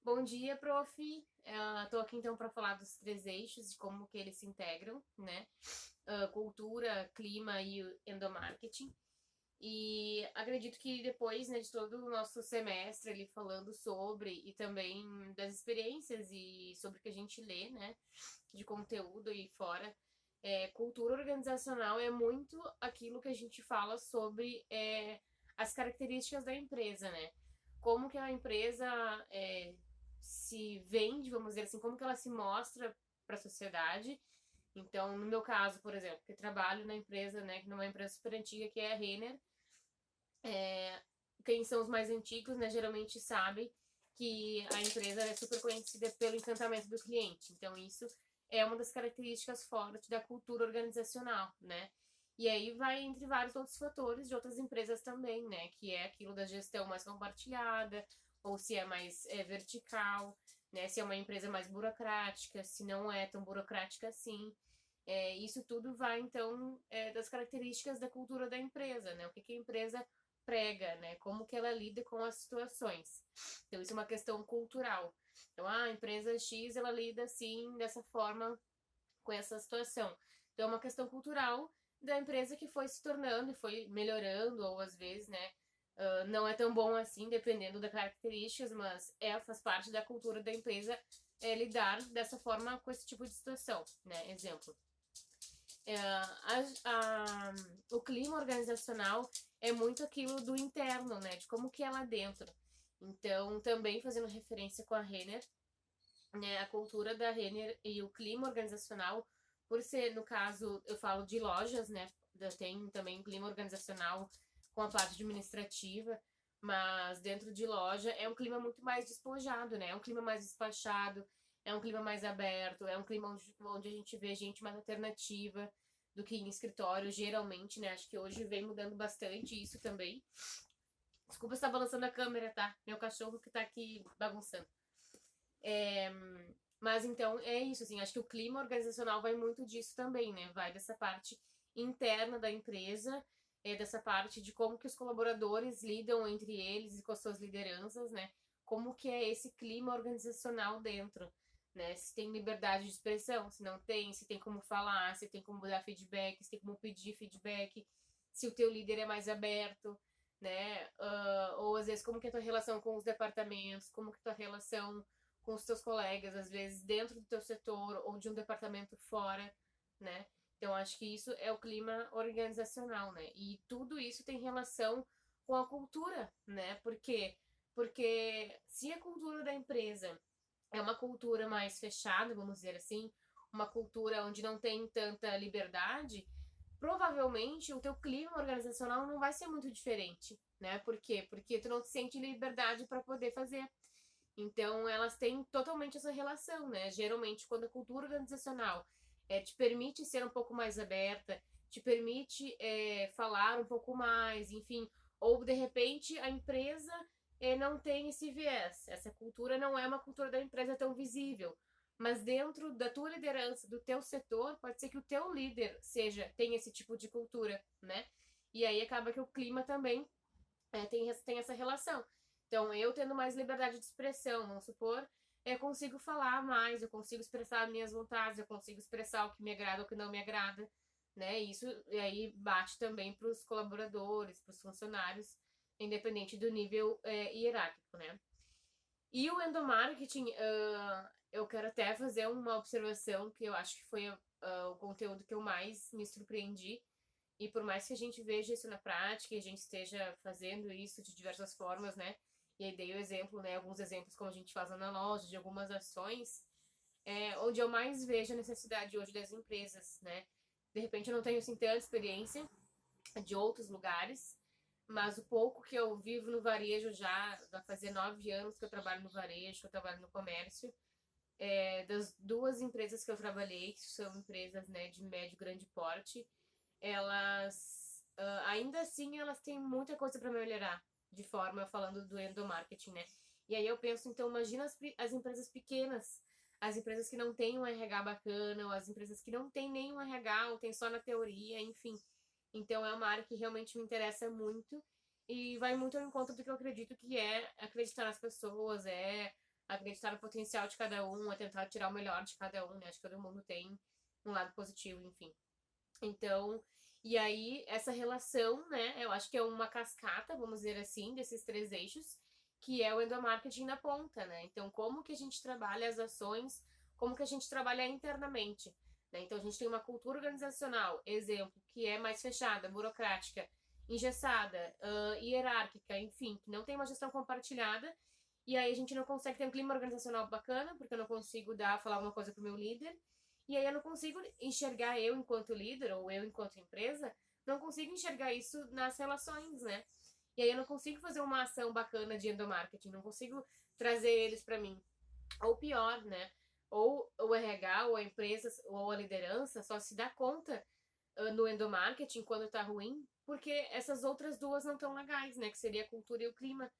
Bom dia, prof. Estou aqui então para falar dos três eixos, de como que eles se integram, né? Cultura, clima e o endomarketing. E acredito que depois, né, de todo o nosso semestre ali falando sobre e também das experiências e sobre o que a gente lê, né, de conteúdo e fora, cultura organizacional é muito aquilo que a gente fala sobre as características da empresa, né? Como que a empresa se vende, vamos dizer assim, como que ela se mostra para a sociedade. Então, no meu caso, por exemplo, que trabalho na empresa, né, numa empresa super antiga que é a Renner, quem são os mais antigos, né, geralmente sabe que a empresa é super conhecida pelo encantamento do cliente. Então, isso é uma das características fortes da cultura organizacional, né? E aí vai entre vários outros fatores de outras empresas também, né? Que é aquilo da gestão mais compartilhada, ou se é mais vertical, né? Se é uma empresa mais burocrática, se não é tão burocrática assim. Isso tudo vai, então, das características da cultura da empresa, né? O que, que a empresa prega, né? Como que ela lida com as situações. Então, isso é uma questão cultural. Então, a empresa X, ela lida assim, dessa forma, com essa situação. Então, é uma questão cultural da empresa que foi se tornando e foi melhorando, ou às vezes, né, não é tão bom assim, dependendo das características, mas faz parte da cultura da empresa lidar dessa forma com esse tipo de situação, né? Exemplo, é, o clima organizacional é muito aquilo do interno, né? De como que é lá dentro. Então, também fazendo referência com a Renner, né? A cultura da Renner e o clima organizacional, por ser, no caso, eu falo de lojas, né? Tem também clima organizacional com a parte administrativa, mas dentro de loja é um clima muito mais despojado, né? É um clima mais despachado, é um clima mais aberto, é um clima onde a gente vê gente mais alternativa do que em escritório, geralmente, né? Acho que hoje vem mudando bastante isso também. Desculpa estar balançando a câmera, tá? Meu cachorro que tá aqui bagunçando. É, mas então é isso, assim, acho que o clima organizacional vai muito disso também, né? Vai dessa parte interna da empresa, dessa parte de como que os colaboradores lidam entre eles e com as suas lideranças, né? Como que é esse clima organizacional dentro, né? Se tem liberdade de expressão, se não tem, se tem como falar, se tem como dar feedback, se tem como pedir feedback, se o teu líder é mais aberto, né? Ou às vezes como que é a tua relação com os departamentos, como que é a tua relação com os teus colegas, às vezes dentro do teu setor ou de um departamento fora, né? Então acho que isso é o clima organizacional, né? E tudo isso tem relação com a cultura, né? Por quê? Porque se a cultura da empresa é uma cultura mais fechada, vamos dizer assim, uma cultura onde não tem tanta liberdade, provavelmente o teu clima organizacional não vai ser muito diferente, né? Por quê? Porque tu não te sente liberdade para poder fazer. Então, elas têm totalmente essa relação, né? Geralmente, quando a cultura organizacional te permite ser um pouco mais aberta, te permite falar um pouco mais, enfim, ou de repente a empresa não tem esse viés. Essa cultura não é uma cultura da empresa tão visível, mas dentro da tua liderança, do teu setor, pode ser que o teu líder tenha esse tipo de cultura, né? E aí acaba que o clima também tem essa relação. Então, eu tendo mais liberdade de expressão, vamos supor, eu consigo falar mais, eu consigo expressar minhas vontades, eu consigo expressar o que me agrada ou o que não me agrada, né? Isso e aí bate também para os colaboradores, para os funcionários, independente do nível hierárquico, né? E o endomarketing, eu quero até fazer uma observação que eu acho que foi o conteúdo que eu mais me surpreendi, e por mais que a gente veja isso na prática e a gente esteja fazendo isso de diversas formas, né? E aí dei o exemplo, né? Alguns exemplos como a gente faz na loja, de algumas ações, onde eu mais vejo a necessidade hoje das empresas, né? De repente eu não tenho assim tanta experiência de outros lugares, mas o pouco que eu vivo no varejo já, vai fazer 9 anos que eu trabalho no varejo, que eu trabalho no comércio, das duas empresas que eu trabalhei, que são empresas, né, de médio e grande porte, elas ainda assim elas têm muita coisa para melhorar, de forma falando do endomarketing, né? E aí eu penso, então imagina as empresas pequenas, as empresas que não têm um RH bacana, ou as empresas que não têm nenhum RH, ou tem só na teoria, enfim. Então é uma área que realmente me interessa muito e vai muito ao encontro do que eu acredito que é acreditar nas pessoas, acreditar no potencial de cada um, é tentar tirar o melhor de cada um, né? Acho que todo mundo tem um lado positivo, enfim. Então, e aí, essa relação, né, eu acho que é uma cascata, vamos dizer assim, desses 3 eixos, que é o endomarketing na ponta, né? Então, como que a gente trabalha as ações, como que a gente trabalha internamente, né? Então, a gente tem uma cultura organizacional, exemplo, que é mais fechada, burocrática, engessada, hierárquica, enfim, que não tem uma gestão compartilhada, e aí a gente não consegue ter um clima organizacional bacana, porque eu não consigo falar uma coisa pro meu líder, e aí eu não consigo enxergar eu enquanto líder ou eu enquanto empresa, não consigo enxergar isso nas relações, né? E aí eu não consigo fazer uma ação bacana de endomarketing, não consigo trazer eles para mim. Ou pior, né? Ou o RH, ou a empresa, ou a liderança só se dá conta no endomarketing quando tá ruim, porque essas outras duas não estão legais, né? Que seria a cultura e o clima.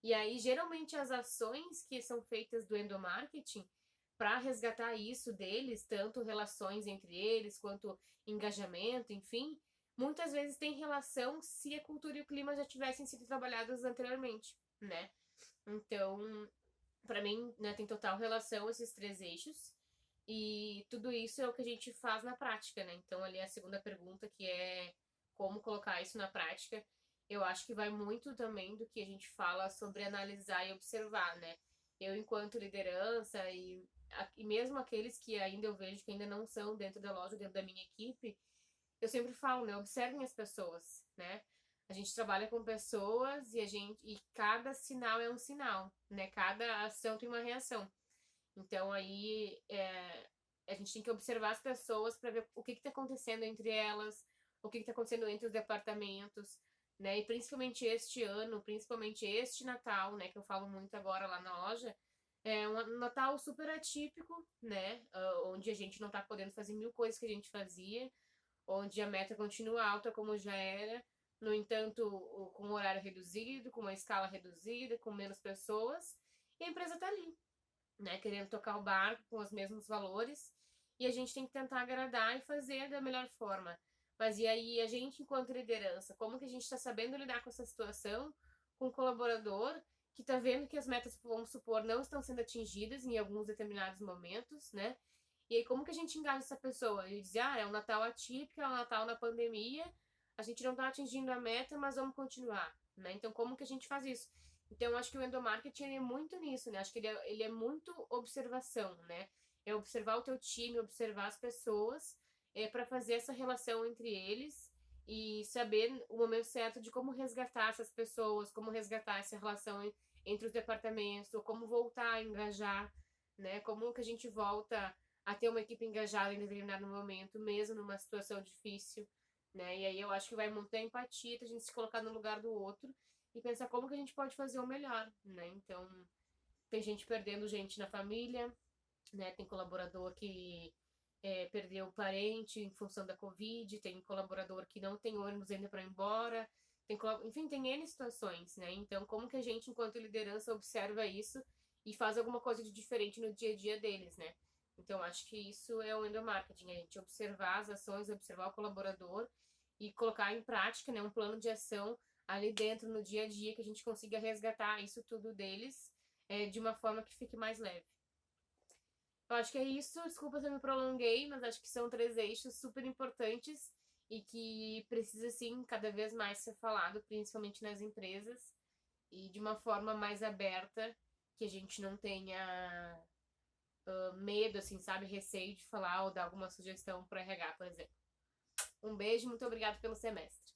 E aí, geralmente, as ações que são feitas do endomarketing para resgatar isso deles, tanto relações entre eles, quanto engajamento, enfim, muitas vezes tem relação se a cultura e o clima já tivessem sido trabalhados anteriormente, né? Então, para mim, né, tem total relação esses 3 eixos. E tudo isso é o que a gente faz na prática, né? Então, ali a segunda pergunta, que é como colocar isso na prática, eu acho que vai muito também do que a gente fala sobre analisar e observar, né? Eu, enquanto liderança, e mesmo aqueles que ainda eu vejo que ainda não são dentro da loja, dentro da minha equipe, eu sempre falo, né? Observem as pessoas, né? A gente trabalha com pessoas e cada sinal é um sinal, né? Cada ação tem uma reação. Então aí a gente tem que observar as pessoas para ver o que está acontecendo entre elas, o que está acontecendo entre os departamentos, né? E principalmente este ano, principalmente este Natal, né? Que eu falo muito agora lá na loja, é um Natal super atípico, né? Onde a gente não está podendo fazer mil coisas que a gente fazia, onde a meta continua alta como já era, no entanto, com um horário reduzido, com uma escala reduzida, com menos pessoas, e a empresa está ali, né, querendo tocar o barco com os mesmos valores, e a gente tem que tentar agradar e fazer da melhor forma. Mas e aí, a gente, enquanto liderança, como que a gente está sabendo lidar com essa situação, com o colaborador que está vendo que as metas, vamos supor, não estão sendo atingidas em alguns determinados momentos, né? E aí, como que a gente engaja essa pessoa? E dizer, é um Natal atípico, é um Natal na pandemia, a gente não está atingindo a meta, mas vamos continuar, né? Então, como que a gente faz isso? Então, eu acho que o endomarketing é muito nisso, né? Acho que ele é muito observação, né? É observar o teu time, observar as pessoas, para fazer essa relação entre eles e saber o momento certo de como resgatar essas pessoas, como resgatar essa relação entre os departamentos, ou como voltar a engajar, né? Como que a gente volta a ter uma equipe engajada em determinado momento, mesmo numa situação difícil, né? E aí eu acho que vai muito da empatia, a gente se colocar no lugar do outro e pensar como que a gente pode fazer o melhor, né? Então, tem gente perdendo gente na família, né? Tem colaborador que perdeu parente em função da Covid, tem colaborador que não tem ônibus ainda para ir embora, enfim, tem N situações, né? Então, como que a gente, enquanto liderança, observa isso e faz alguma coisa de diferente no dia a dia deles, né? Então, acho que isso é o endomarketing, a gente observar as ações, observar o colaborador e colocar em prática, né, um plano de ação ali dentro, no dia a dia, que a gente consiga resgatar isso tudo deles de uma forma que fique mais leve. Eu acho que é isso. Desculpa se eu me prolonguei, mas acho que são 3 eixos super importantes e que precisa, sim, cada vez mais ser falado, principalmente nas empresas, e de uma forma mais aberta, que a gente não tenha medo, assim, sabe? Receio de falar ou dar alguma sugestão para RH, por exemplo. Um beijo, muito obrigada pelo semestre.